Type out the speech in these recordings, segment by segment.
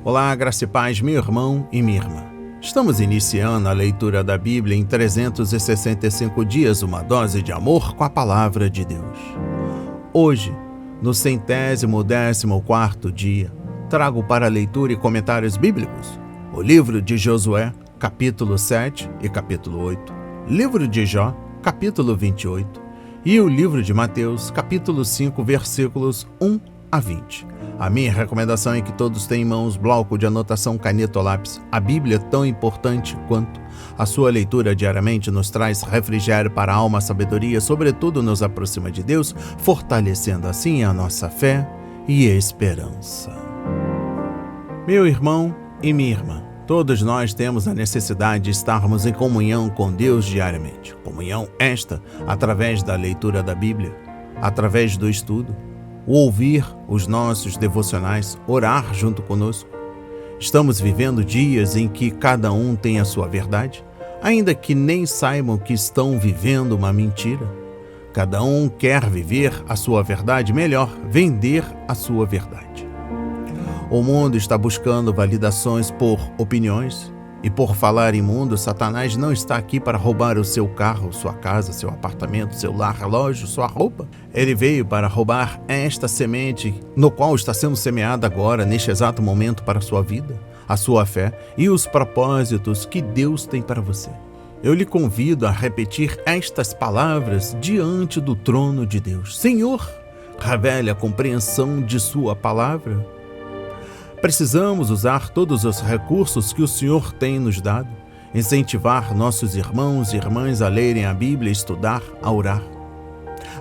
Olá, graça e paz, meu irmão e minha irmã. Estamos iniciando a leitura da Bíblia em 365 dias, uma dose de amor com a Palavra de Deus. Hoje, no 114º dia, trago para leitura e comentários bíblicos o livro de Josué, capítulo 7 e capítulo 8, livro de Jó, capítulo 28, e o livro de Mateus, capítulo 5, versículos 1 a 20. A minha recomendação é que todos tenham em mãos bloco de anotação, caneta ou lápis. A Bíblia, tão importante quanto a sua leitura diariamente, nos traz refrigério para a alma, sabedoria, sobretudo nos aproxima de Deus, fortalecendo assim a nossa fé e esperança. Meu irmão e minha irmã, todos nós temos a necessidade de estarmos em comunhão com Deus diariamente. Comunhão esta através da leitura da Bíblia, através do estudo, o ouvir os nossos devocionais, orar junto conosco. Estamos vivendo dias em que cada um tem a sua verdade, ainda que nem saibam que estão vivendo uma mentira. Cada um quer viver a sua verdade, melhor, vender a sua verdade. O mundo está buscando validações por opiniões, e por falar em mundo, Satanás não está aqui para roubar o seu carro, sua casa, seu apartamento, seu lar, relógio, sua roupa. Ele veio para roubar esta semente no qual está sendo semeada agora, neste exato momento, para a sua vida, a sua fé e os propósitos que Deus tem para você. Eu lhe convido a repetir estas palavras diante do trono de Deus. Senhor, revele a compreensão de sua palavra. Precisamos usar todos os recursos que o Senhor tem nos dado, incentivar nossos irmãos e irmãs a lerem a Bíblia, estudar, a orar.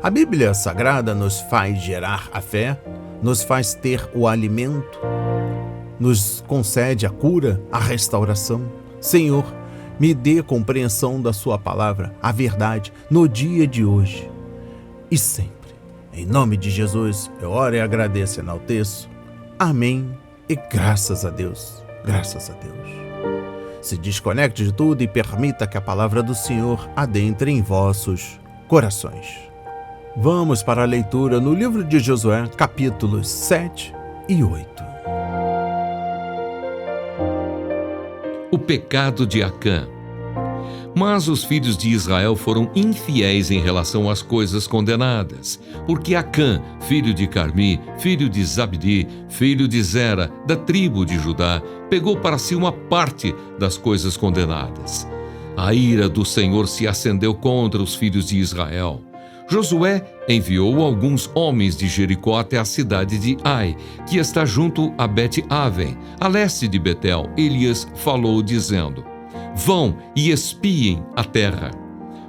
A Bíblia Sagrada nos faz gerar a fé, nos faz ter o alimento, nos concede a cura, a restauração. Senhor, me dê compreensão da sua palavra, a verdade, no dia de hoje e sempre. Em nome de Jesus, eu oro e agradeço e enalteço. Amém. E graças a Deus, graças a Deus. Se desconecte de tudo e permita que a palavra do Senhor adentre em vossos corações. Vamos para a leitura no livro de Josué, capítulos 7 e 8. O pecado de Acã. Mas os filhos de Israel foram infiéis em relação às coisas condenadas, porque Acã, filho de Carmi, filho de Zabdi, filho de Zera, da tribo de Judá, pegou para si uma parte das coisas condenadas. A ira do Senhor se acendeu contra os filhos de Israel. Josué enviou alguns homens de Jericó até a cidade de Ai, que está junto a Bet-Aven, a leste de Betel. Elias falou, dizendo: vão e espiem a terra.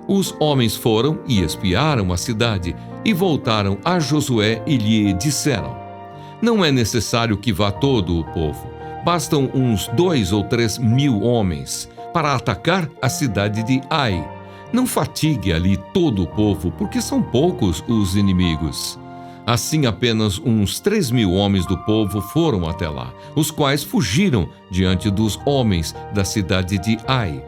Os homens foram e espiaram a cidade e voltaram a Josué e lhe disseram: não é necessário que vá todo o povo, bastam uns 2 ou 3 mil homens para atacar a cidade de Ai. Não fatigue ali todo o povo, porque são poucos os inimigos. Assim, apenas uns 3 mil homens do povo foram até lá, os quais fugiram diante dos homens da cidade de Ai.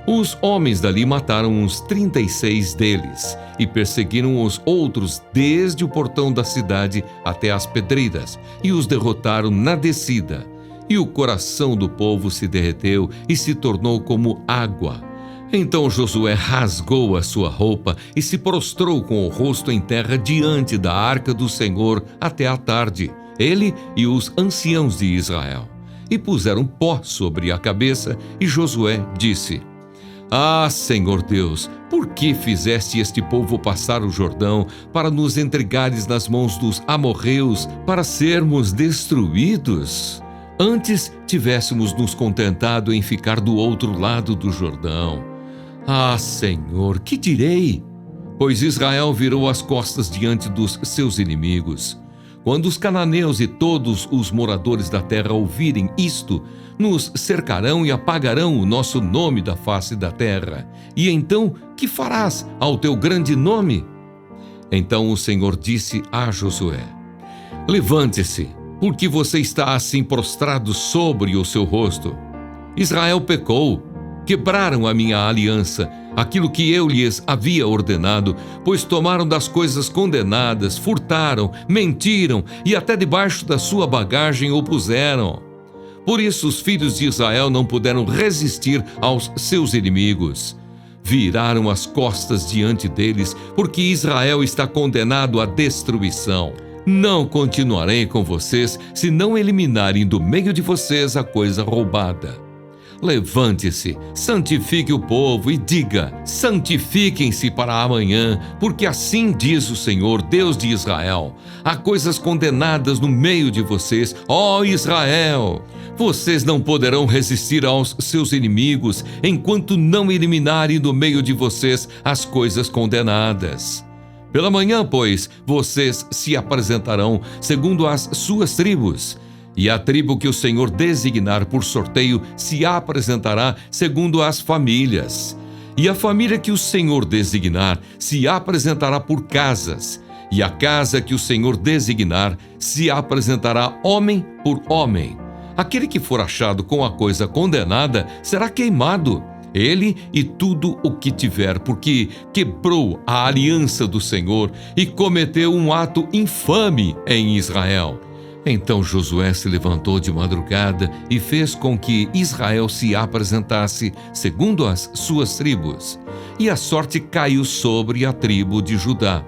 Os homens dali mataram uns 36 deles e perseguiram os outros desde o portão da cidade até as pedreiras e os derrotaram na descida. E o coração do povo se derreteu e se tornou como água. Então Josué rasgou a sua roupa e se prostrou com o rosto em terra diante da arca do Senhor até a tarde, ele e os anciãos de Israel. E puseram pó sobre a cabeça, e Josué disse: ah, Senhor Deus, por que fizeste este povo passar o Jordão para nos entregares nas mãos dos amorreus para sermos destruídos? Antes tivéssemos nos contentado em ficar do outro lado do Jordão. Ah, Senhor, que direi? Pois Israel virou as costas diante dos seus inimigos. Quando os cananeus e todos os moradores da terra ouvirem isto, nos cercarão e apagarão o nosso nome da face da terra. E então, que farás ao teu grande nome? Então o Senhor disse a Josué: levante-se, porque você está assim prostrado sobre o seu rosto. Israel pecou. Quebraram a minha aliança, aquilo que eu lhes havia ordenado, pois tomaram das coisas condenadas, furtaram, mentiram e até debaixo da sua bagagem o puseram. Por isso os filhos de Israel não puderam resistir aos seus inimigos. Viraram as costas diante deles, porque Israel está condenado à destruição. Não continuarei com vocês se não eliminarem do meio de vocês a coisa roubada. Levante-se, santifique o povo e diga: santifiquem-se para amanhã, porque assim diz o Senhor, Deus de Israel: há coisas condenadas no meio de vocês, ó Israel. Vocês não poderão resistir aos seus inimigos enquanto não eliminarem do meio de vocês as coisas condenadas. Pela manhã, pois, vocês se apresentarão segundo as suas tribos, e a tribo que o Senhor designar por sorteio se apresentará segundo as famílias. E a família que o Senhor designar se apresentará por casas, e a casa que o Senhor designar se apresentará homem por homem. Aquele que for achado com a coisa condenada será queimado, ele e tudo o que tiver, porque quebrou a aliança do Senhor e cometeu um ato infame em Israel. Então Josué se levantou de madrugada e fez com que Israel se apresentasse segundo as suas tribos. E a sorte caiu sobre a tribo de Judá.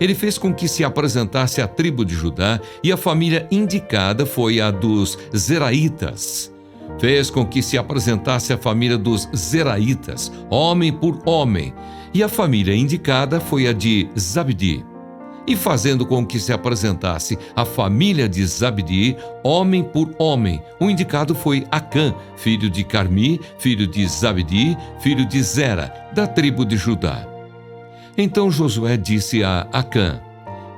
Ele fez com que se apresentasse a tribo de Judá, e a família indicada foi a dos Zeraitas. Fez com que se apresentasse a família dos Zeraitas, homem por homem, e a família indicada foi a de Zabdi. E fazendo com que se apresentasse a família de Zabdi, homem por homem, o indicado foi Acã, filho de Carmi, filho de Zabdi, filho de Zera, da tribo de Judá. Então Josué disse a Acã: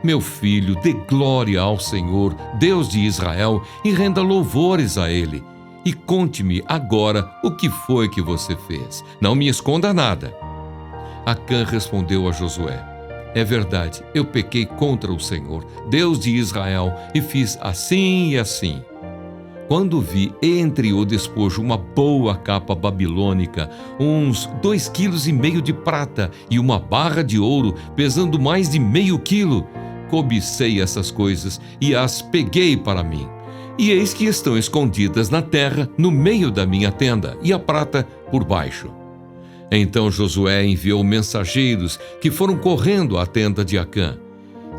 meu filho, dê glória ao Senhor, Deus de Israel, e renda louvores a Ele. E conte-me agora o que foi que você fez. Não me esconda nada. Acã respondeu a Josué: é verdade, eu pequei contra o Senhor, Deus de Israel, e fiz assim e assim. Quando vi entre o despojo uma boa capa babilônica, uns 2,5 quilos de prata e uma barra de ouro pesando mais de meio quilo, cobicei essas coisas e as peguei para mim. E eis que estão escondidas na terra, no meio da minha tenda, e a prata por baixo. Então Josué enviou mensageiros que foram correndo à tenda de Acã.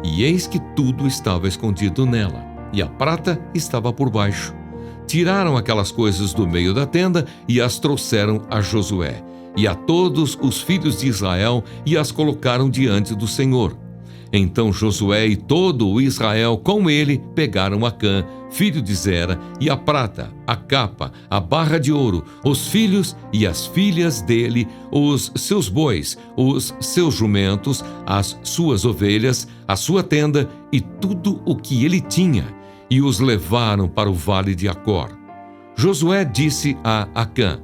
E eis que tudo estava escondido nela, e a prata estava por baixo. Tiraram aquelas coisas do meio da tenda e as trouxeram a Josué e a todos os filhos de Israel, e as colocaram diante do Senhor. Então Josué e todo o Israel com ele pegaram Acã, filho de Zera, e a prata, a capa, a barra de ouro, os filhos e as filhas dele, os seus bois, os seus jumentos, as suas ovelhas, a sua tenda e tudo o que ele tinha, e os levaram para o vale de Acor. Josué disse a Acã: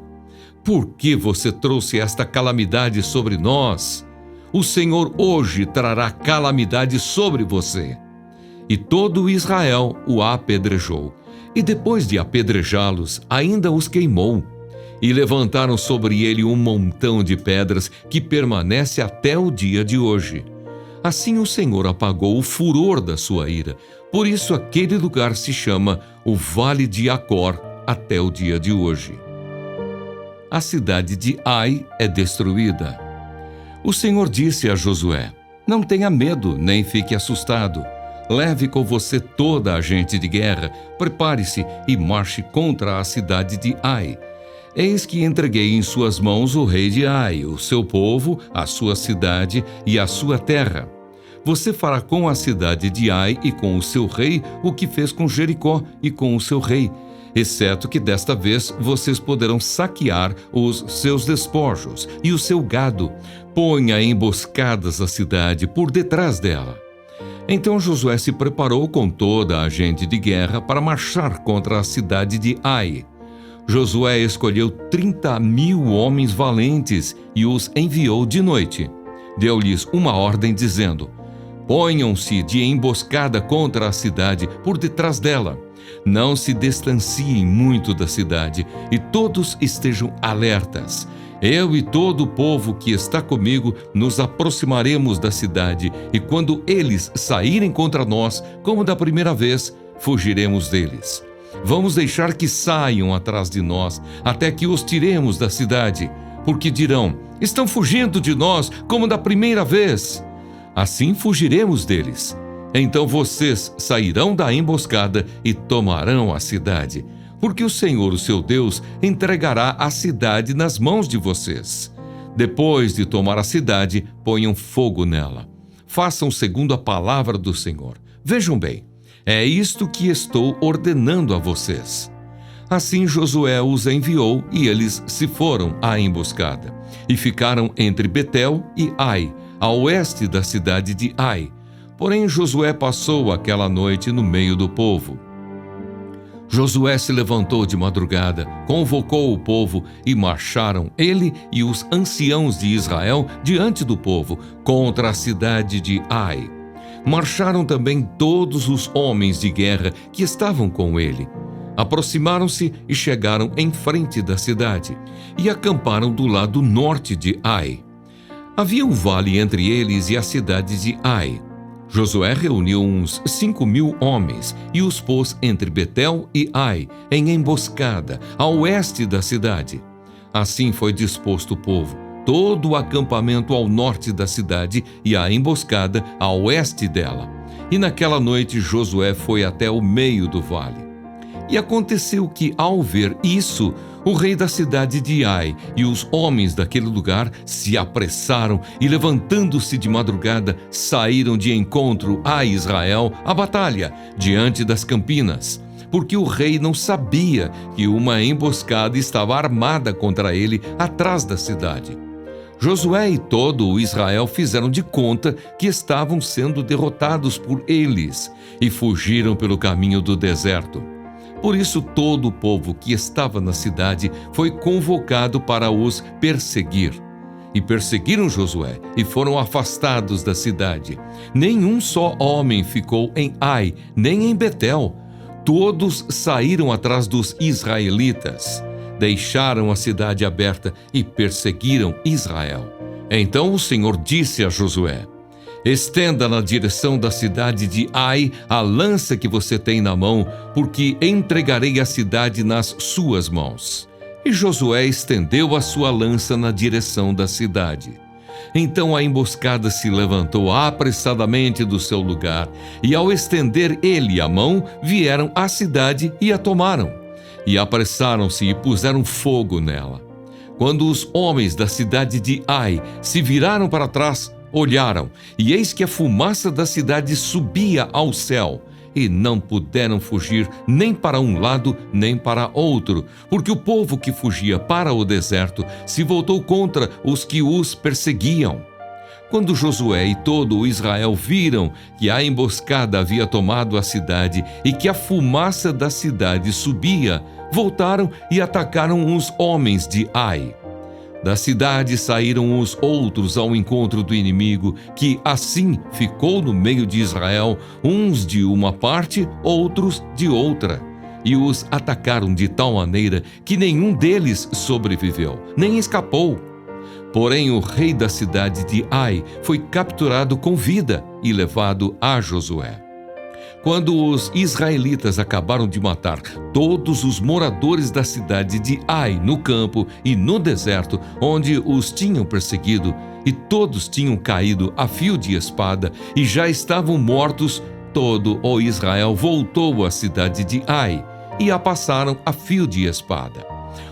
por que você trouxe esta calamidade sobre nós? O Senhor hoje trará calamidade sobre você. E todo Israel o apedrejou, e depois de apedrejá-los, ainda os queimou. E levantaram sobre ele um montão de pedras que permanece até o dia de hoje. Assim o Senhor apagou o furor da sua ira. Por isso aquele lugar se chama o Vale de Acor até o dia de hoje. A cidade de Ai é destruída. O Senhor disse a Josué: não tenha medo, nem fique assustado. Leve com você toda a gente de guerra, prepare-se e marche contra a cidade de Ai. Eis que entreguei em suas mãos o rei de Ai, o seu povo, a sua cidade e a sua terra. Você fará com a cidade de Ai e com o seu rei o que fez com Jericó e com o seu rei, exceto que desta vez vocês poderão saquear os seus despojos e o seu gado. Ponha emboscadas a cidade por detrás dela. Então Josué se preparou com toda a gente de guerra para marchar contra a cidade de Ai. Josué escolheu 30.000 homens valentes e os enviou de noite. Deu-lhes uma ordem dizendo: ponham-se de emboscada contra a cidade por detrás dela. Não se distanciem muito da cidade e todos estejam alertas. Eu e todo o povo que está comigo nos aproximaremos da cidade, e quando eles saírem contra nós, como da primeira vez, fugiremos deles. Vamos deixar que saiam atrás de nós, até que os tiremos da cidade, porque dirão: estão fugindo de nós como da primeira vez. Assim fugiremos deles. Então vocês sairão da emboscada e tomarão a cidade, porque o Senhor, o seu Deus, entregará a cidade nas mãos de vocês. Depois de tomar a cidade, ponham fogo nela. Façam segundo a palavra do Senhor. Vejam bem, é isto que estou ordenando a vocês. Assim Josué os enviou e eles se foram à emboscada e ficaram entre Betel e Ai, a oeste da cidade de Ai. Porém Josué passou aquela noite no meio do povo. Josué se levantou de madrugada, convocou o povo e marcharam ele e os anciãos de Israel diante do povo contra a cidade de Ai. Marcharam também todos os homens de guerra que estavam com ele. Aproximaram-se e chegaram em frente da cidade e acamparam do lado norte de Ai. Havia um vale entre eles e a cidade de Ai. Josué reuniu uns 5.000 homens e os pôs entre Betel e Ai, em emboscada, a oeste da cidade. Assim foi disposto o povo, todo o acampamento ao norte da cidade e a emboscada a oeste dela. E naquela noite Josué foi até o meio do vale. E aconteceu que, ao ver isso, o rei da cidade de Ai e os homens daquele lugar se apressaram e, levantando-se de madrugada, saíram de encontro a Israel à batalha, diante das campinas, porque o rei não sabia que uma emboscada estava armada contra ele atrás da cidade. Josué e todo o Israel fizeram de conta que estavam sendo derrotados por eles e fugiram pelo caminho do deserto. Por isso todo o povo que estava na cidade foi convocado para os perseguir. E perseguiram Josué e foram afastados da cidade. Nenhum só homem ficou em Ai, nem em Betel. Todos saíram atrás dos israelitas. Deixaram a cidade aberta e perseguiram Israel. Então o Senhor disse a Josué: estenda na direção da cidade de Ai a lança que você tem na mão, porque entregarei a cidade nas suas mãos. E Josué estendeu a sua lança na direção da cidade. Então a emboscada se levantou apressadamente do seu lugar, e ao estender ele a mão, vieram à cidade e a tomaram. E apressaram-se e puseram fogo nela. Quando os homens da cidade de Ai se viraram para trás, olharam, e eis que a fumaça da cidade subia ao céu, e não puderam fugir nem para um lado nem para outro, porque o povo que fugia para o deserto se voltou contra os que os perseguiam. Quando Josué e todo o Israel viram que a emboscada havia tomado a cidade e que a fumaça da cidade subia, voltaram e atacaram os homens de Ai. Da cidade saíram os outros ao encontro do inimigo, que assim ficou no meio de Israel, uns de uma parte, outros de outra. E os atacaram de tal maneira que nenhum deles sobreviveu, nem escapou. Porém, o rei da cidade de Ai foi capturado com vida e levado a Josué. Quando os israelitas acabaram de matar todos os moradores da cidade de Ai no campo e no deserto, onde os tinham perseguido, e todos tinham caído a fio de espada e já estavam mortos, todo o Israel voltou à cidade de Ai e a passaram a fio de espada.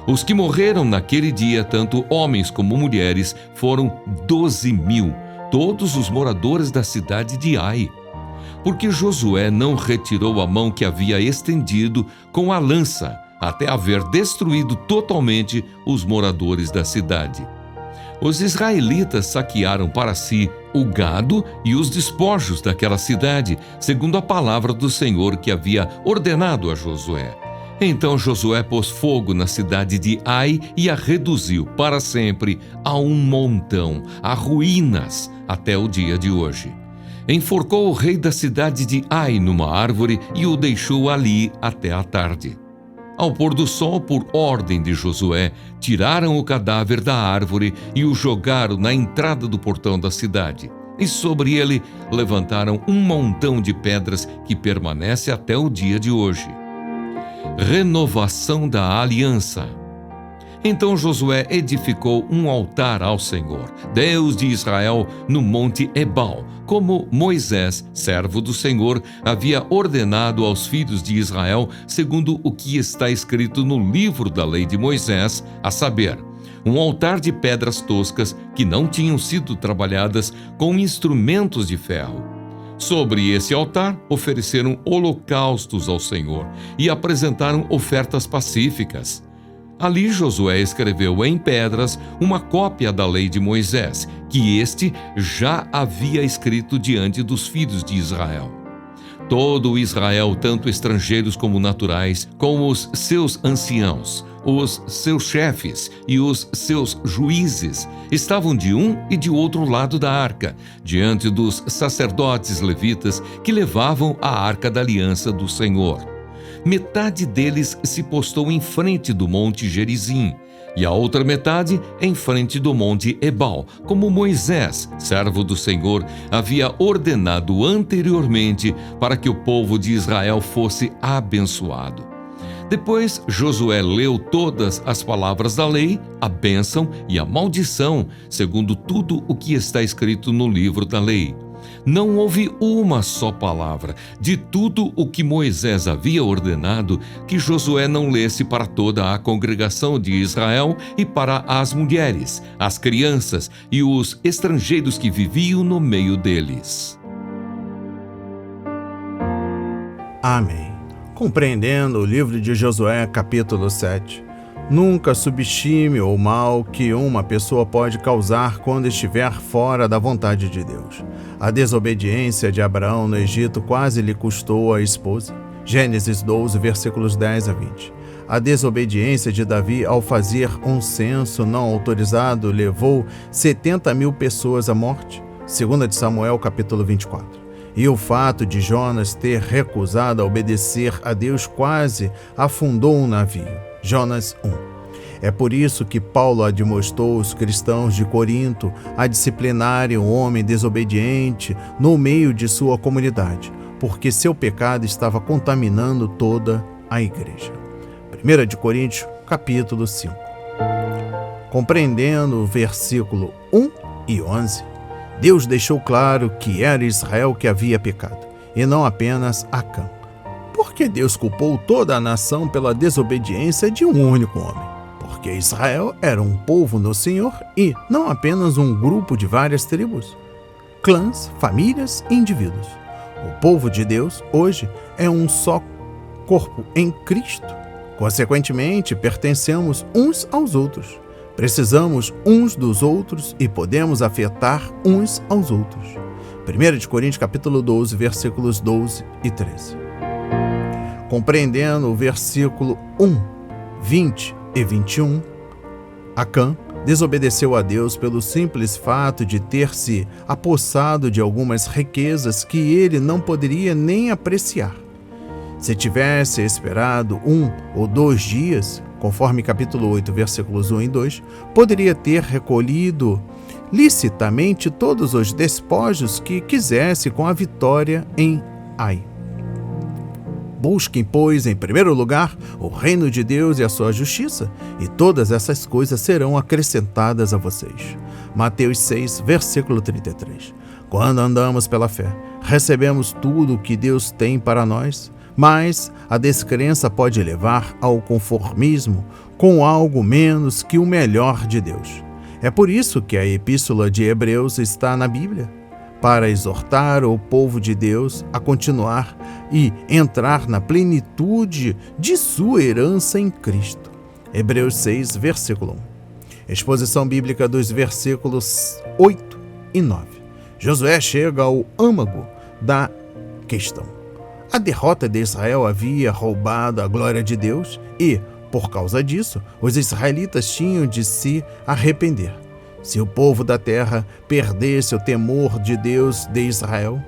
Os que morreram naquele dia, tanto homens como mulheres, foram 12.000, todos os moradores da cidade de Ai. Porque Josué não retirou a mão que havia estendido com a lança, até haver destruído totalmente os moradores da cidade. Os israelitas saquearam para si o gado e os despojos daquela cidade, segundo a palavra do Senhor que havia ordenado a Josué. Então Josué pôs fogo na cidade de Ai e a reduziu para sempre a um montão, a ruínas, até o dia de hoje. Enforcou o rei da cidade de Ai numa árvore e o deixou ali até a tarde. Ao pôr do sol, por ordem de Josué, tiraram o cadáver da árvore e o jogaram na entrada do portão da cidade. E sobre ele levantaram um montão de pedras que permanece até o dia de hoje. Renovação da aliança. Então Josué edificou um altar ao Senhor, Deus de Israel, no monte Ebal, como Moisés, servo do Senhor, havia ordenado aos filhos de Israel, segundo o que está escrito no livro da lei de Moisés, a saber, um altar de pedras toscas que não tinham sido trabalhadas com instrumentos de ferro. Sobre esse altar ofereceram holocaustos ao Senhor e apresentaram ofertas pacíficas. Ali Josué escreveu em pedras uma cópia da lei de Moisés, que este já havia escrito diante dos filhos de Israel. Todo Israel, tanto estrangeiros como naturais, com os seus anciãos, os seus chefes e os seus juízes, estavam de um e de outro lado da arca, diante dos sacerdotes levitas que levavam a arca da aliança do Senhor. Metade deles se postou em frente do monte Gerizim, e a outra metade em frente do monte Ebal, como Moisés, servo do Senhor, havia ordenado anteriormente para que o povo de Israel fosse abençoado. Depois Josué leu todas as palavras da lei, a bênção e a maldição, segundo tudo o que está escrito no livro da lei. Não houve uma só palavra de tudo o que Moisés havia ordenado que Josué não lesse para toda a congregação de Israel e para as mulheres, as crianças e os estrangeiros que viviam no meio deles. Amém. Compreendendo o livro de Josué, capítulo 7. Nunca subestime o mal que uma pessoa pode causar quando estiver fora da vontade de Deus. A desobediência de Abraão no Egito quase lhe custou a esposa. Gênesis 12, versículos 10 a 20. A desobediência de Davi ao fazer um censo não autorizado levou 70.000 pessoas à morte. 2 de Samuel, capítulo 24. E o fato de Jonas ter recusado a obedecer a Deus quase afundou um navio. Jonas 1. É por isso que Paulo admoestou os cristãos de Corinto a disciplinarem o homem desobediente no meio de sua comunidade, porque seu pecado estava contaminando toda a igreja. 1 de Coríntios, capítulo 5. Compreendendo o versículo 1 e 11, Deus deixou claro que era Israel que havia pecado, e não apenas Acã. Por que Deus culpou toda a nação pela desobediência de um único homem? Porque Israel era um povo no Senhor e não apenas um grupo de várias tribos, clãs, famílias e indivíduos. O povo de Deus hoje é um só corpo em Cristo. Consequentemente, pertencemos uns aos outros. Precisamos uns dos outros e podemos afetar uns aos outros. 1 de Coríntios, capítulo 12, versículos 12 e 13. Compreendendo o versículo 1, 20 e 21, Acã desobedeceu a Deus pelo simples fato de ter se apossado de algumas riquezas que ele não poderia nem apreciar. Se tivesse esperado 1 ou 2 dias, conforme capítulo 8, versículos 1 e 2, poderia ter recolhido licitamente todos os despojos que quisesse com a vitória em Ai. Busquem, pois, em primeiro lugar, o reino de Deus e a sua justiça, e todas essas coisas serão acrescentadas a vocês. Mateus 6, versículo 33. Quando andamos pela fé, recebemos tudo o que Deus tem para nós, mas a descrença pode levar ao conformismo com algo menos que o melhor de Deus. É por isso que a Epístola de Hebreus está na Bíblia, para exortar o povo de Deus a continuar e entrar na plenitude de sua herança em Cristo. Hebreus 6, versículo 1. Exposição bíblica dos versículos 8 e 9. Josué chega ao âmago da questão. A derrota de Israel havia roubado a glória de Deus e, por causa disso, os israelitas tinham de se arrepender. Se o povo da terra perdesse o temor de Deus de Israel,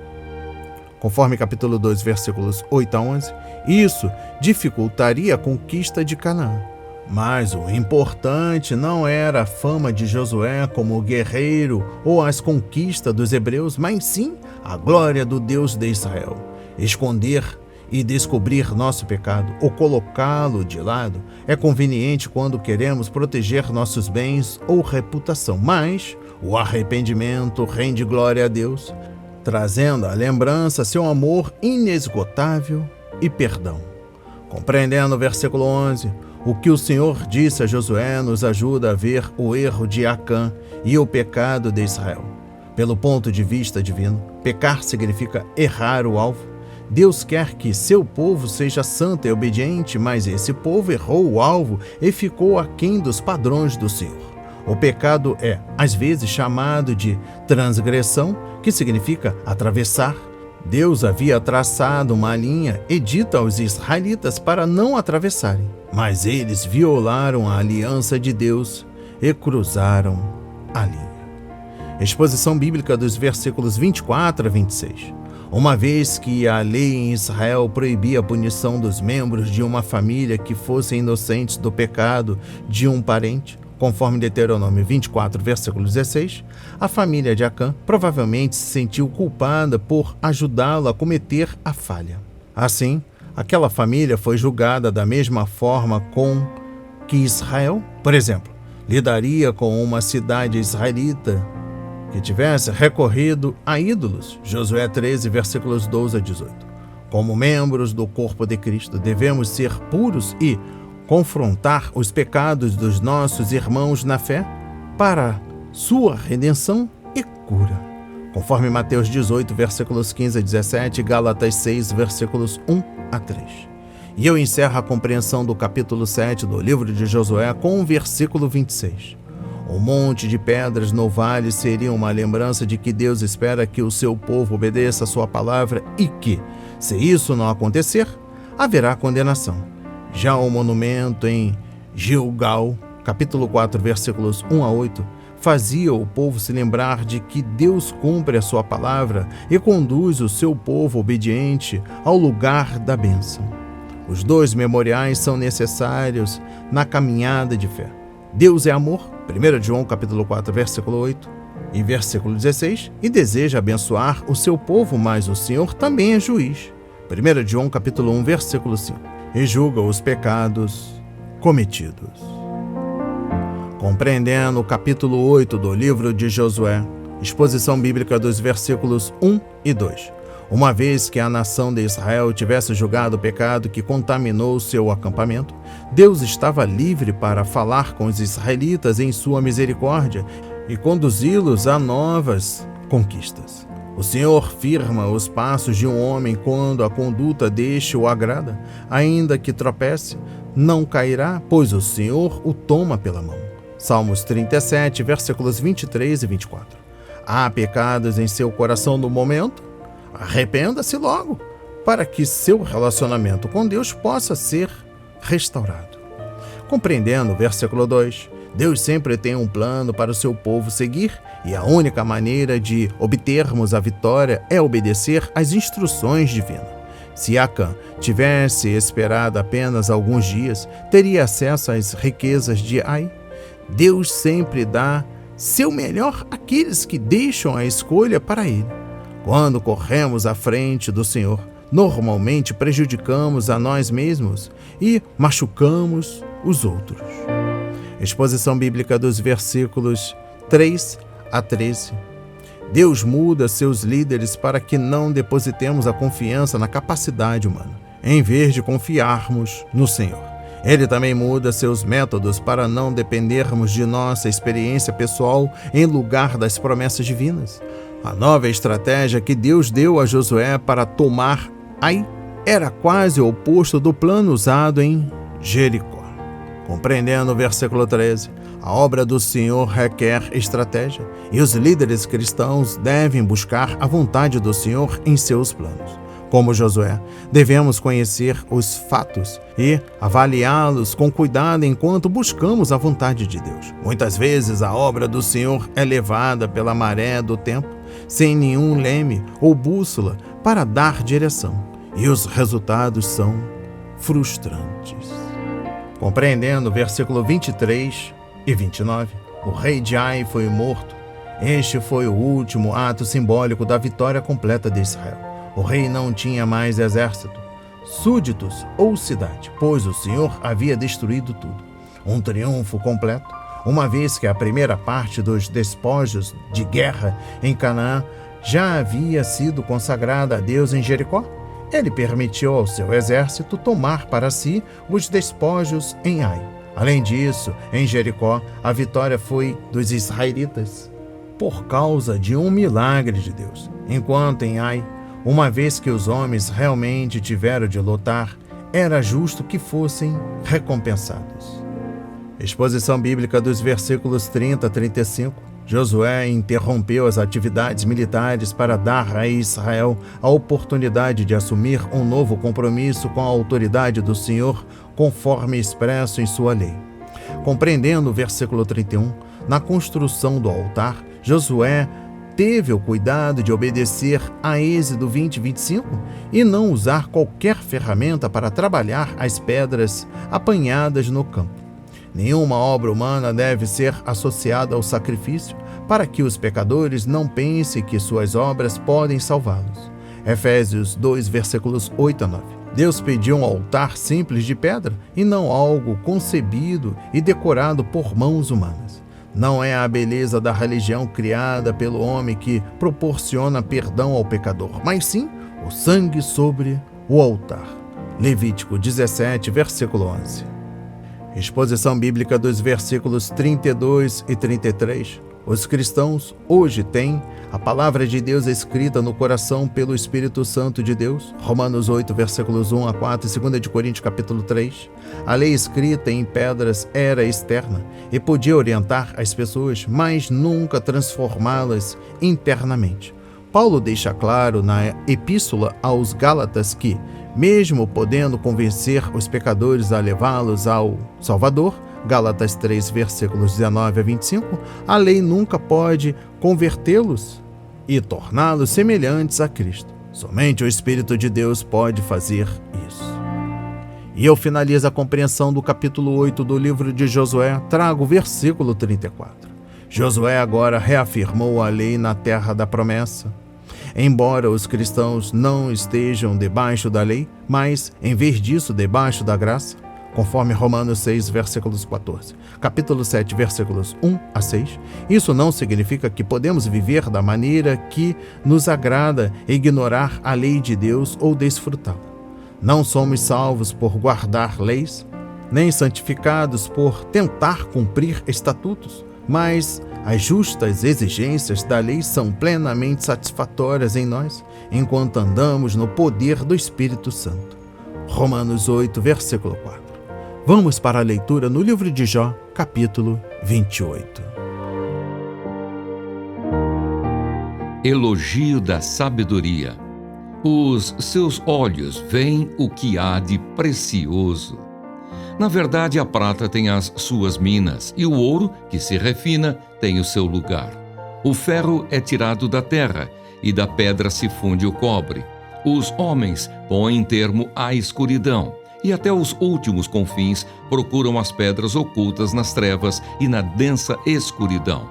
conforme capítulo 2, versículos 8 a 11, isso dificultaria a conquista de Canaã. Mas o importante não era a fama de Josué como guerreiro ou as conquistas dos hebreus, mas sim a glória do Deus de Israel. Esconder E descobrir nosso pecado ou colocá-lo de lado é conveniente quando queremos proteger nossos bens ou reputação, mas o arrependimento rende glória a Deus, trazendo à lembrança seu amor inesgotável e perdão. Compreendendo o versículo 11, o que o Senhor disse a Josué nos ajuda a ver o erro de Acã e o pecado de Israel. Pelo ponto de vista divino, pecar significa errar o alvo. Deus quer que seu povo seja santo e obediente, mas esse povo errou o alvo e ficou aquém dos padrões do Senhor. O pecado é, às vezes, chamado de transgressão, que significa atravessar. Deus havia traçado uma linha e dito aos israelitas para não atravessarem, mas eles violaram a aliança de Deus e cruzaram a linha. Exposição bíblica dos versículos 24 a 26. Uma vez que a lei em Israel proibia a punição dos membros de uma família que fossem inocentes do pecado de um parente, conforme Deuteronômio 24, versículo 16, a família de Acã provavelmente se sentiu culpada por ajudá-lo a cometer a falha. Assim, aquela família foi julgada da mesma forma com que Israel, por exemplo, lidaria com uma cidade israelita que tivesse recorrido a ídolos. Josué 13, versículos 12 a 18. Como membros do corpo de Cristo, devemos ser puros e confrontar os pecados dos nossos irmãos na fé para sua redenção e cura. Conforme Mateus 18, versículos 15 a 17 e Gálatas 6, versículos 1 a 3. E eu encerro a compreensão do capítulo 7 do livro de Josué com o versículo 26. O monte de pedras no vale seria uma lembrança de que Deus espera que o seu povo obedeça a sua palavra e que, se isso não acontecer, haverá condenação. Já o monumento em Gilgal, capítulo 4, versículos 1 a 8, fazia o povo se lembrar de que Deus cumpre a sua palavra e conduz o seu povo obediente ao lugar da bênção. Os dois memoriais são necessários na caminhada de fé. Deus é amor, 1 João capítulo 4, versículo 8 e versículo 16, e deseja abençoar o seu povo, mas o Senhor também é juiz, 1 João capítulo 1, versículo 5, e julga os pecados cometidos. Compreendendo o capítulo 8 do livro de Josué, exposição bíblica dos versículos 1 e 2. Uma vez que a nação de Israel tivesse julgado o pecado que contaminou seu acampamento, Deus estava livre para falar com os israelitas em sua misericórdia e conduzi-los a novas conquistas. O Senhor firma os passos de um homem quando a conduta deste o agrada. Ainda que tropece, não cairá, pois o Senhor o toma pela mão. Salmos 37, versículos 23 e 24. Há pecados em seu coração no momento? Arrependa-se logo, para que seu relacionamento com Deus possa ser restaurado. Compreendendo o versículo 2, Deus sempre tem um plano para o seu povo seguir, e a única maneira de obtermos a vitória é obedecer às instruções divinas. Se Acã tivesse esperado apenas alguns dias, teria acesso às riquezas de Ai. Deus sempre dá seu melhor àqueles que deixam a escolha para Ele. Quando corremos à frente do Senhor, normalmente prejudicamos a nós mesmos e machucamos os outros. Exposição bíblica dos versículos 3 a 13. Deus muda seus líderes para que não depositemos a confiança na capacidade humana, em vez de confiarmos no Senhor. Ele também muda seus métodos para não dependermos de nossa experiência pessoal em lugar das promessas divinas. A nova estratégia que Deus deu a Josué para tomar Ai era quase o oposto do plano usado em Jericó. Compreendendo o versículo 13, a obra do Senhor requer estratégia e os líderes cristãos devem buscar a vontade do Senhor em seus planos. Como Josué, devemos conhecer os fatos e avaliá-los com cuidado enquanto buscamos a vontade de Deus. Muitas vezes a obra do Senhor é levada pela maré do tempo, sem nenhum leme ou bússola para dar direção, e os resultados são frustrantes. Compreendendo o versículo 23 e 29, o rei de Ai foi morto. Este foi o último ato simbólico da vitória completa de Israel. O rei não tinha mais exército. súditos ou cidade, pois o Senhor havia destruído tudo. Um triunfo completo, uma vez que a primeira parte dos despojos de guerra em Canaã já havia sido consagrada a Deus em Jericó. Ele permitiu ao seu exército tomar para si os despojos em Ai. Além disso, em Jericó, a vitória foi dos israelitas por causa de um milagre de Deus. Enquanto em Ai, uma vez que os homens realmente tiveram de lutar, era justo que fossem recompensados. Exposição bíblica dos versículos 30 a 35. Josué interrompeu as atividades militares para dar a Israel a oportunidade de assumir um novo compromisso com a autoridade do Senhor, conforme expresso em sua lei. Compreendendo o versículo 31, na construção do altar, Josué teve o cuidado de obedecer a Êxodo 20:25 e não usar qualquer ferramenta para trabalhar as pedras apanhadas no campo. Nenhuma obra humana deve ser associada ao sacrifício, para que os pecadores não pensem que suas obras podem salvá-los. Efésios 2, versículos 8 a 9. Deus pediu um altar simples de pedra e não algo concebido e decorado por mãos humanas. Não é a beleza da religião criada pelo homem que proporciona perdão ao pecador, mas sim o sangue sobre o altar. Levítico 17, versículo 11. Exposição bíblica dos versículos 32 e 33. Os cristãos hoje têm a palavra de Deus escrita no coração pelo Espírito Santo de Deus. Romanos 8, versículos 1 a 4 e 2 de Coríntios, capítulo 3. A lei escrita em pedras era externa e podia orientar as pessoas, mas nunca transformá-las internamente. Paulo deixa claro na Epístola aos Gálatas que, mesmo podendo convencer os pecadores a levá-los ao Salvador, Gálatas 3, versículos 19 a 25, a lei nunca pode convertê-los e torná-los semelhantes a Cristo. Somente o Espírito de Deus pode fazer isso. E eu finalizo a compreensão do capítulo 8 do livro de Josué, trago o versículo 34. Josué agora reafirmou a lei na terra da promessa. Embora os cristãos não estejam debaixo da lei, mas, em vez disso, debaixo da graça, conforme Romanos 6, versículos 14, capítulo 7, versículos 1 a 6, isso não significa que podemos viver da maneira que nos agrada e ignorar a lei de Deus ou desfrutá-la. Não somos salvos por guardar leis, nem santificados por tentar cumprir estatutos, mas as justas exigências da lei são plenamente satisfatórias em nós, enquanto andamos no poder do Espírito Santo. Romanos 8, versículo 4. Vamos para a leitura no livro de Jó, capítulo 28. Elogio da sabedoria. Os seus olhos veem o que há de precioso. Na verdade, a prata tem as suas minas, e o ouro, que se refina, tem o seu lugar. O ferro é tirado da terra, e da pedra se funde o cobre. Os homens põem termo à escuridão, e até os últimos confins procuram as pedras ocultas nas trevas e na densa escuridão.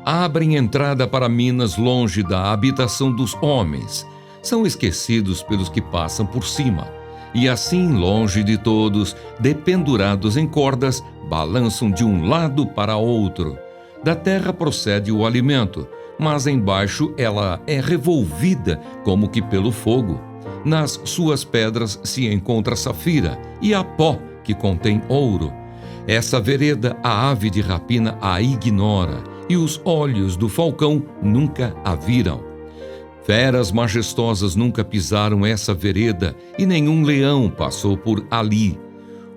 Abrem entrada para minas longe da habitação dos homens. São esquecidos pelos que passam por cima. E assim, longe de todos, dependurados em cordas, balançam de um lado para outro. Da terra procede o alimento, mas embaixo ela é revolvida como que pelo fogo. Nas suas pedras se encontra safira e a pó que contém ouro. Essa vereda a ave de rapina a ignora, e os olhos do falcão nunca a viram. Feras majestosas nunca pisaram essa vereda, e nenhum leão passou por ali.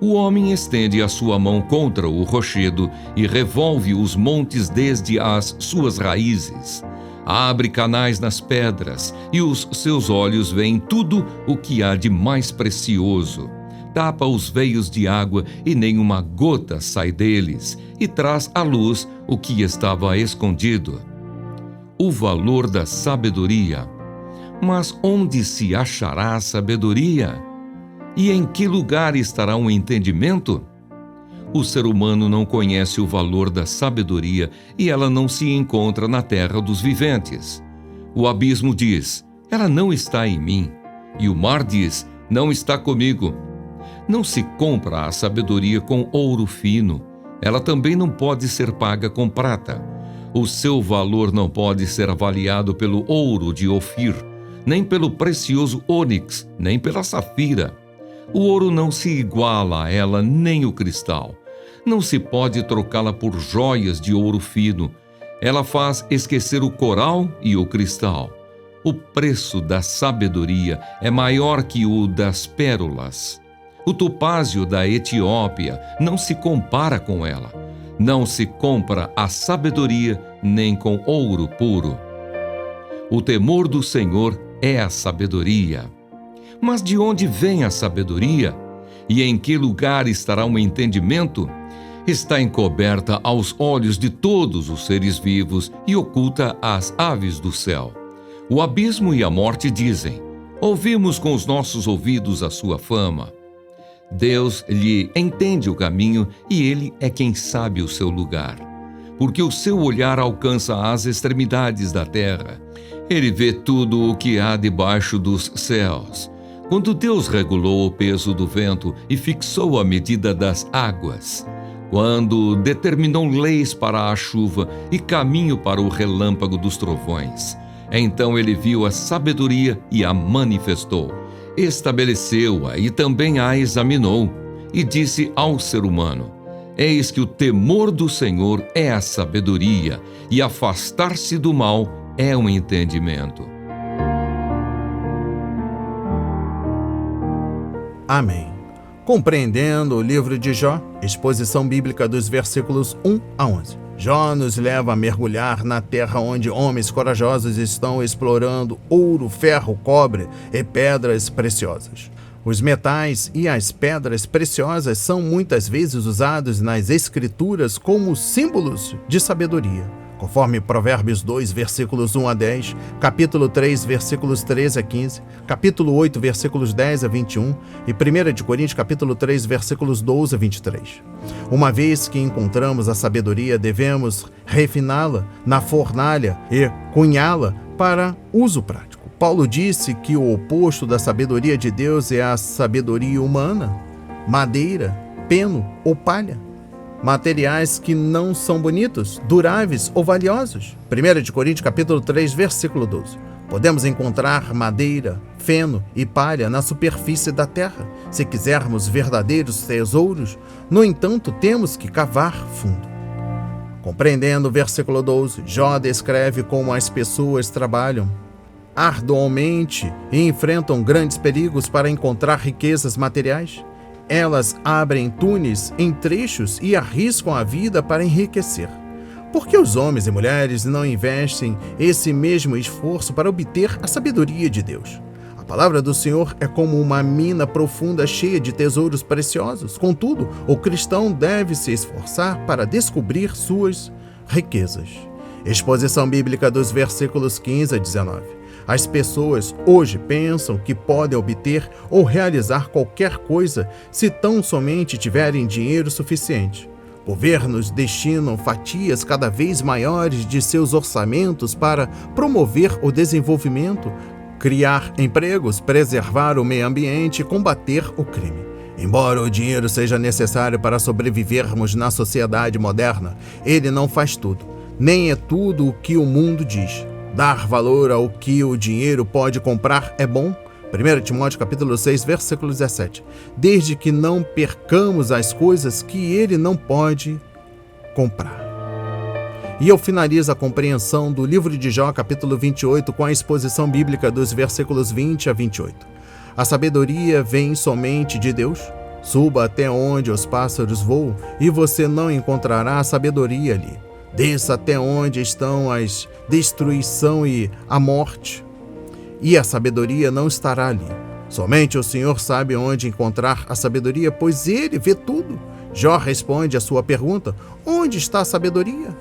O homem estende a sua mão contra o rochedo e revolve os montes desde as suas raízes. Abre canais nas pedras, e os seus olhos veem tudo o que há de mais precioso. Tapa os veios de água, e nenhuma gota sai deles, e traz à luz o que estava escondido. O valor da sabedoria. Mas onde se achará a sabedoria? E em que lugar estará o entendimento? O ser humano não conhece o valor da sabedoria, e ela não se encontra na terra dos viventes. O abismo diz: ela não está em mim. E o mar diz: não está comigo. Não se compra a sabedoria com ouro fino. Ela também não pode ser paga com prata. O seu valor não pode ser avaliado pelo ouro de Ofir, nem pelo precioso ônix, nem pela safira. O ouro não se iguala a ela, nem o cristal. Não se pode trocá-la por joias de ouro fino. Ela faz esquecer o coral e o cristal. O preço da sabedoria é maior que o das pérolas. O topázio da Etiópia não se compara com ela. Não se compra a sabedoria nem com ouro puro. O temor do Senhor é a sabedoria. Mas de onde vem a sabedoria? E em que lugar estará o entendimento? Está encoberta aos olhos de todos os seres vivos e oculta às aves do céu. O abismo e a morte dizem: ouvimos com os nossos ouvidos a sua fama. Deus lhe entende o caminho e ele é quem sabe o seu lugar. Porque o seu olhar alcança as extremidades da terra. Ele vê tudo o que há debaixo dos céus. Quando Deus regulou o peso do vento e fixou a medida das águas, quando determinou leis para a chuva e caminho para o relâmpago dos trovões, então ele viu a sabedoria e a manifestou. Estabeleceu-a e também a examinou, e disse ao ser humano: eis que o temor do Senhor é a sabedoria, e afastar-se do mal é o entendimento. Amém. Compreendendo o livro de Jó, exposição bíblica dos versículos 1 a 11. Jó nos leva a mergulhar na terra onde homens corajosos estão explorando ouro, ferro, cobre e pedras preciosas. Os metais e as pedras preciosas são muitas vezes usados nas escrituras como símbolos de sabedoria. Conforme Provérbios 2, versículos 1 a 10, capítulo 3, versículos 13 a 15, capítulo 8, versículos 10 a 21 e 1 de Coríntios, capítulo 3, versículos 12 a 23. Uma vez que encontramos a sabedoria, devemos refiná-la na fornalha e cunhá-la para uso prático. Paulo disse que o oposto da sabedoria de Deus é a sabedoria humana, madeira, peno ou palha. Materiais que não são bonitos, duráveis ou valiosos. 1 de Coríntios, capítulo 3, versículo 12. Podemos encontrar madeira, feno e palha na superfície da terra. Se quisermos verdadeiros tesouros, no entanto, temos que cavar fundo. Compreendendo o versículo 12, Jó descreve como as pessoas trabalham arduamente e enfrentam grandes perigos para encontrar riquezas materiais. Elas abrem túneis em trechos e arriscam a vida para enriquecer. Por que os homens e mulheres não investem esse mesmo esforço para obter a sabedoria de Deus? A palavra do Senhor é como uma mina profunda cheia de tesouros preciosos. Contudo, o cristão deve se esforçar para descobrir suas riquezas. Exposição bíblica dos versículos 15 a 19. As pessoas hoje pensam que podem obter ou realizar qualquer coisa se tão somente tiverem dinheiro suficiente. Governos destinam fatias cada vez maiores de seus orçamentos para promover o desenvolvimento, criar empregos, preservar o meio ambiente e combater o crime. Embora o dinheiro seja necessário para sobrevivermos na sociedade moderna, ele não faz tudo, nem é tudo o que o mundo diz. Dar valor ao que o dinheiro pode comprar é bom. 1 Timóteo capítulo 6, versículo 17. Desde que não percamos as coisas que ele não pode comprar. E eu finalizo a compreensão do livro de Jó, capítulo 28, com a exposição bíblica dos versículos 20 a 28. A sabedoria vem somente de Deus. Suba até onde os pássaros voam, e você não encontrará a sabedoria ali. Desça até onde estão a destruição e a morte, e a sabedoria não estará ali. Somente o Senhor sabe onde encontrar a sabedoria, pois Ele vê tudo. Jó responde à sua pergunta: onde está a sabedoria?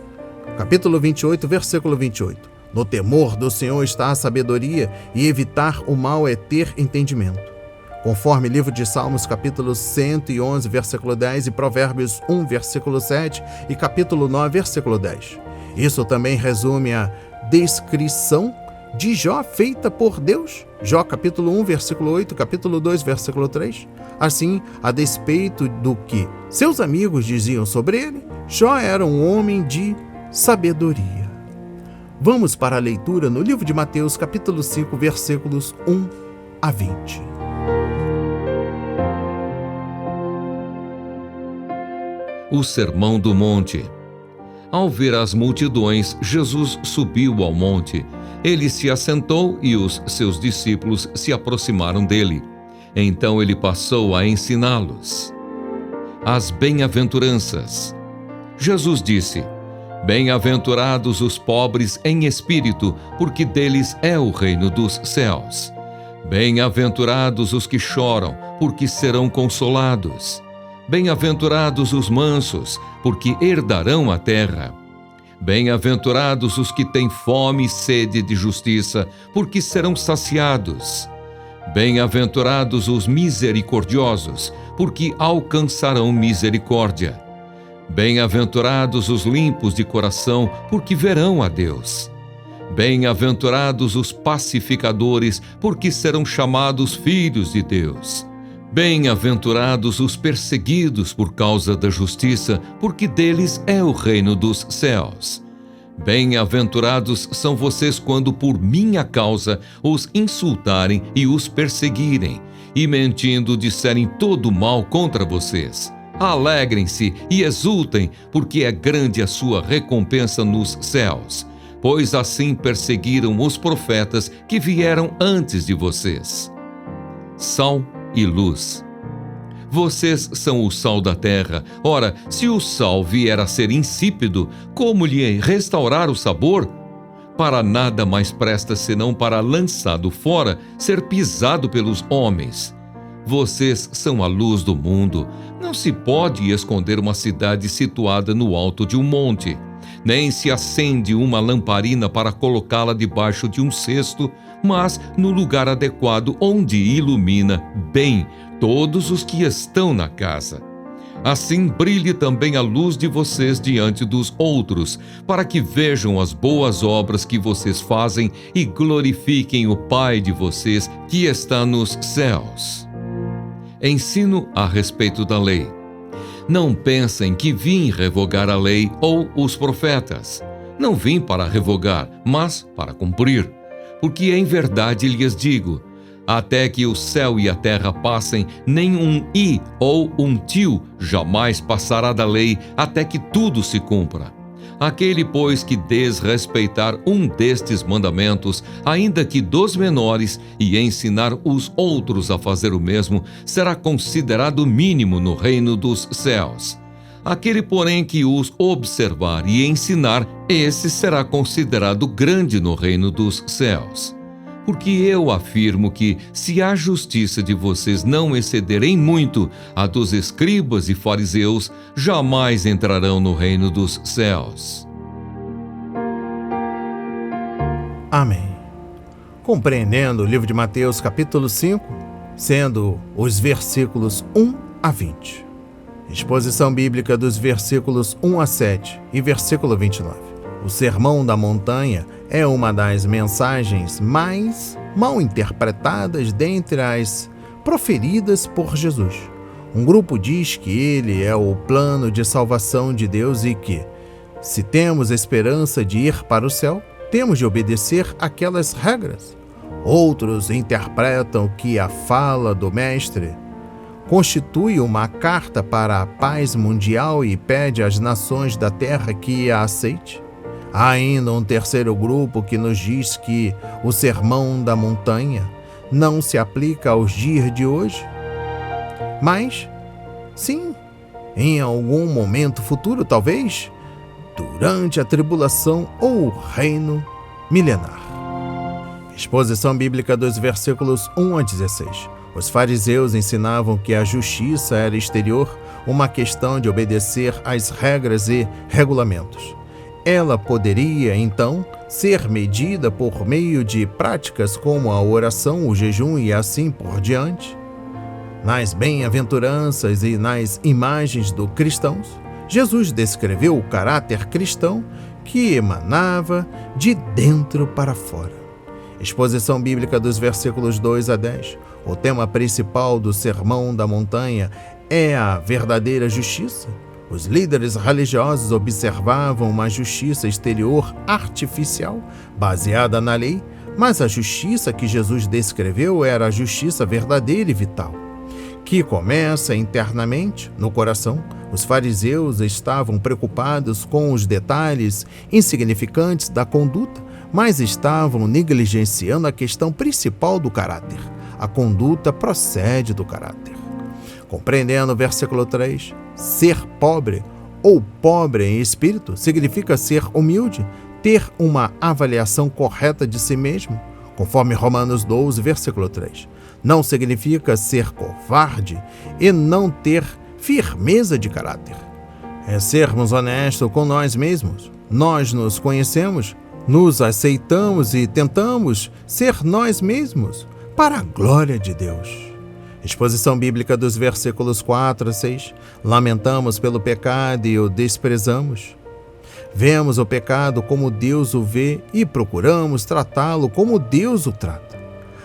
Capítulo 28, versículo 28. No temor do Senhor está a sabedoria, e evitar o mal é ter entendimento. Conforme livro de Salmos, capítulo 111, versículo 10, e Provérbios 1, versículo 7, e capítulo 9, versículo 10. Isso também resume a descrição de Jó feita por Deus? Jó capítulo 1, versículo 8, capítulo 2, versículo 3. Assim, a despeito do que seus amigos diziam sobre ele, Jó era um homem de sabedoria. Vamos para a leitura no livro de Mateus capítulo 5, versículos 1 a 20. O Sermão do Monte. Ao ver as multidões, Jesus subiu ao monte. Ele se assentou e os seus discípulos se aproximaram dele. Então ele passou a ensiná-los as bem-aventuranças. Jesus disse: Bem-aventurados os pobres em espírito, porque deles é o reino dos céus. Bem-aventurados os que choram, porque serão consolados. Bem-aventurados os mansos, porque herdarão a terra. Bem-aventurados os que têm fome e sede de justiça, porque serão saciados. Bem-aventurados os misericordiosos, porque alcançarão misericórdia. Bem-aventurados os limpos de coração, porque verão a Deus. Bem-aventurados os pacificadores, porque serão chamados filhos de Deus. Bem-aventurados os perseguidos por causa da justiça, porque deles é o reino dos céus. Bem-aventurados são vocês quando por minha causa os insultarem e os perseguirem, e mentindo disserem todo mal contra vocês. Alegrem-se e exultem, porque é grande a sua recompensa nos céus, pois assim perseguiram os profetas que vieram antes de vocês. Sal e luz. Vocês são o sal da terra. Ora, se o sal vier a ser insípido, como lhe restaurar o sabor? Para nada mais presta senão para, lançado fora, ser pisado pelos homens. Vocês são a luz do mundo. Não se pode esconder uma cidade situada no alto de um monte, nem se acende uma lamparina para colocá-la debaixo de um cesto, mas no lugar adequado, onde ilumina bem todos os que estão na casa. Assim brilhe também a luz de vocês diante dos outros, para que vejam as boas obras que vocês fazem e glorifiquem o Pai de vocês que está nos céus. Ensino a respeito da lei. Não pensem que vim revogar a lei ou os profetas. Não vim para revogar, mas para cumprir. Porque em verdade lhes digo, até que o céu e a terra passem, nem um i ou um tio jamais passará da lei, até que tudo se cumpra. Aquele, pois, que desrespeitar um destes mandamentos, ainda que dos menores, e ensinar os outros a fazer o mesmo, será considerado mínimo no reino dos céus. Aquele, porém, que os observar e ensinar, esse será considerado grande no reino dos céus. Porque eu afirmo que, se a justiça de vocês não exceder em muito a dos escribas e fariseus, jamais entrarão no reino dos céus. Amém. Compreendendo o livro de Mateus capítulo 5, sendo os versículos 1 a 20. Exposição bíblica dos versículos 1 a 7 e versículo 29. O Sermão da Montanha é uma das mensagens mais mal interpretadas dentre as proferidas por Jesus. Um grupo diz que ele é o plano de salvação de Deus e que, se temos esperança de ir para o céu, temos de obedecer aquelas regras. Outros interpretam que a fala do Mestre constitui uma carta para a paz mundial e pede às nações da terra que a aceite. Há ainda um terceiro grupo que nos diz que o Sermão da Montanha não se aplica aos dias de hoje, mas, sim, em algum momento futuro, talvez, durante a tribulação ou o reino milenar. Exposição bíblica dos versículos 1 a 16. Os fariseus ensinavam que a justiça era exterior, uma questão de obedecer às regras e regulamentos. Ela poderia, então, ser medida por meio de práticas como a oração, o jejum e assim por diante. Nas bem-aventuranças e nas imagens dos cristãos, Jesus descreveu o caráter cristão que emanava de dentro para fora. Exposição bíblica dos versículos 2 a 10. O tema principal do Sermão da Montanha é a verdadeira justiça. Os líderes religiosos observavam uma justiça exterior artificial, baseada na lei, mas a justiça que Jesus descreveu era a justiça verdadeira e vital, que começa internamente, no coração. Os fariseus estavam preocupados com os detalhes insignificantes da conduta, mas estavam negligenciando a questão principal do caráter. A conduta procede do caráter. Compreendendo o versículo 3, ser pobre ou pobre em espírito significa ser humilde, ter uma avaliação correta de si mesmo, conforme Romanos 12, versículo 3. Não significa ser covarde e não ter firmeza de caráter. É sermos honestos com nós mesmos. Nós nos conhecemos, nos aceitamos e tentamos ser nós mesmos para a glória de Deus. Exposição bíblica dos versículos 4 a 6. Lamentamos pelo pecado e o desprezamos. Vemos o pecado como Deus o vê e procuramos tratá-lo como Deus o trata.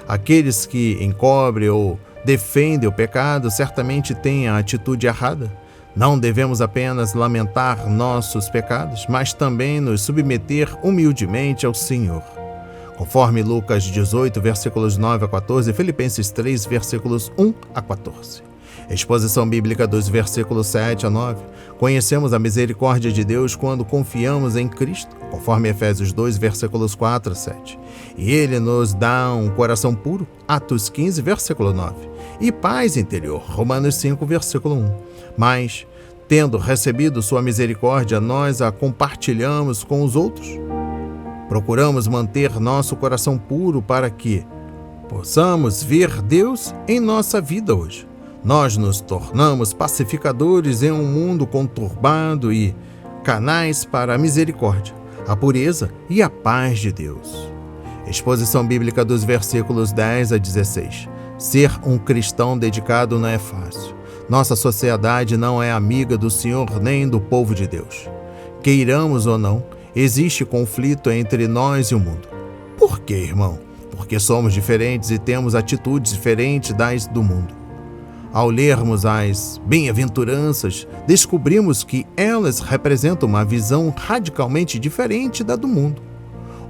Aqueles que encobrem ou defendem o pecado certamente têm a atitude errada. Não devemos apenas lamentar nossos pecados, mas também nos submeter humildemente ao Senhor. Conforme Lucas 18, versículos 9 a 14, e Filipenses 3, versículos 1 a 14. Exposição bíblica dos versículos 7 a 9. Conhecemos a misericórdia de Deus quando confiamos em Cristo, conforme Efésios 2, versículos 4 a 7. E Ele nos dá um coração puro, Atos 15, versículo 9. E paz interior, Romanos 5, versículo 1. Mas, tendo recebido sua misericórdia, nós a compartilhamos com os outros. Procuramos manter nosso coração puro para que possamos ver Deus em nossa vida hoje. Nós nos tornamos pacificadores em um mundo conturbado e canais para a misericórdia, a pureza e a paz de Deus. Exposição bíblica dos versículos 10 a 16. Ser um cristão dedicado não é fácil. Nossa sociedade não é amiga do Senhor nem do povo de Deus. Queiramos ou não, existe conflito entre nós e o mundo. Por quê, irmão? Porque somos diferentes e temos atitudes diferentes das do mundo. Ao lermos as bem-aventuranças, descobrimos que elas representam uma visão radicalmente diferente da do mundo.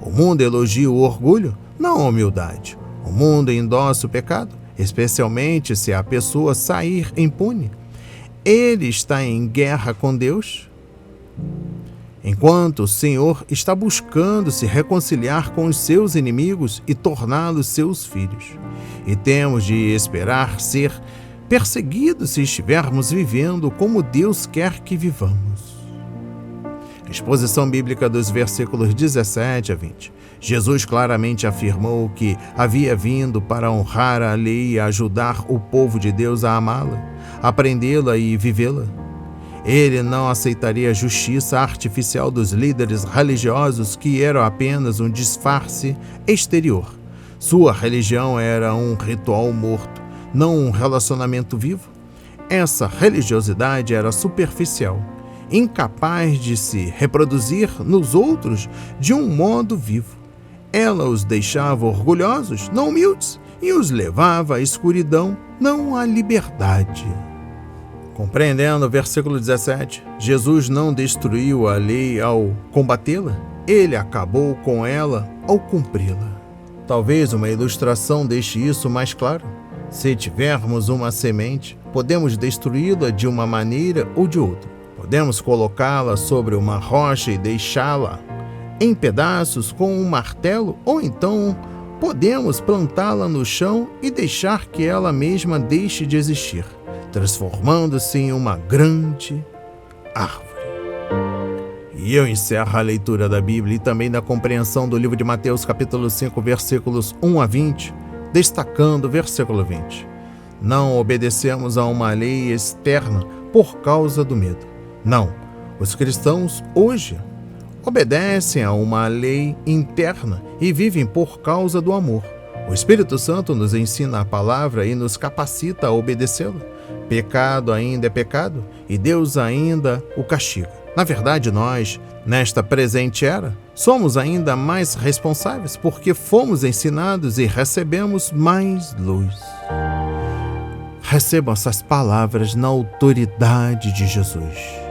O mundo elogia o orgulho, não a humildade. O mundo endossa o pecado, especialmente se a pessoa sair impune. Ele está em guerra com Deus, enquanto o Senhor está buscando se reconciliar com os seus inimigos e torná-los seus filhos. E temos de esperar ser perseguidos se estivermos vivendo como Deus quer que vivamos. Exposição bíblica dos versículos 17 a 20. Jesus claramente afirmou que havia vindo para honrar a lei e ajudar o povo de Deus a amá-la, aprendê-la e vivê-la. Ele não aceitaria a justiça artificial dos líderes religiosos, que eram apenas um disfarce exterior. Sua religião era um ritual morto, não um relacionamento vivo. Essa religiosidade era superficial, incapaz de se reproduzir nos outros de um modo vivo. Ela os deixava orgulhosos, não humildes, e os levava à escuridão, não à liberdade. Compreendendo o versículo 17, Jesus não destruiu a lei ao combatê-la, ele acabou com ela ao cumpri-la. Talvez uma ilustração deixe isso mais claro. Se tivermos uma semente, podemos destruí-la de uma maneira ou de outra. Podemos colocá-la sobre uma rocha e deixá-la em pedaços com um martelo, ou então podemos plantá-la no chão e deixar que ela mesma deixe de existir, transformando-se em uma grande árvore. E eu encerro a leitura da Bíblia e também da compreensão do livro de Mateus, capítulo 5, versículos 1 a 20, destacando o versículo 20. Não obedecemos a uma lei externa por causa do medo. Não, os cristãos hoje obedecem a uma lei interna e vivem por causa do amor. O Espírito Santo nos ensina a palavra e nos capacita a obedecê-la. Pecado ainda é pecado e Deus ainda o castiga. Na verdade, nós, nesta presente era, somos ainda mais responsáveis porque fomos ensinados e recebemos mais luz. Recebam essas palavras na autoridade de Jesus.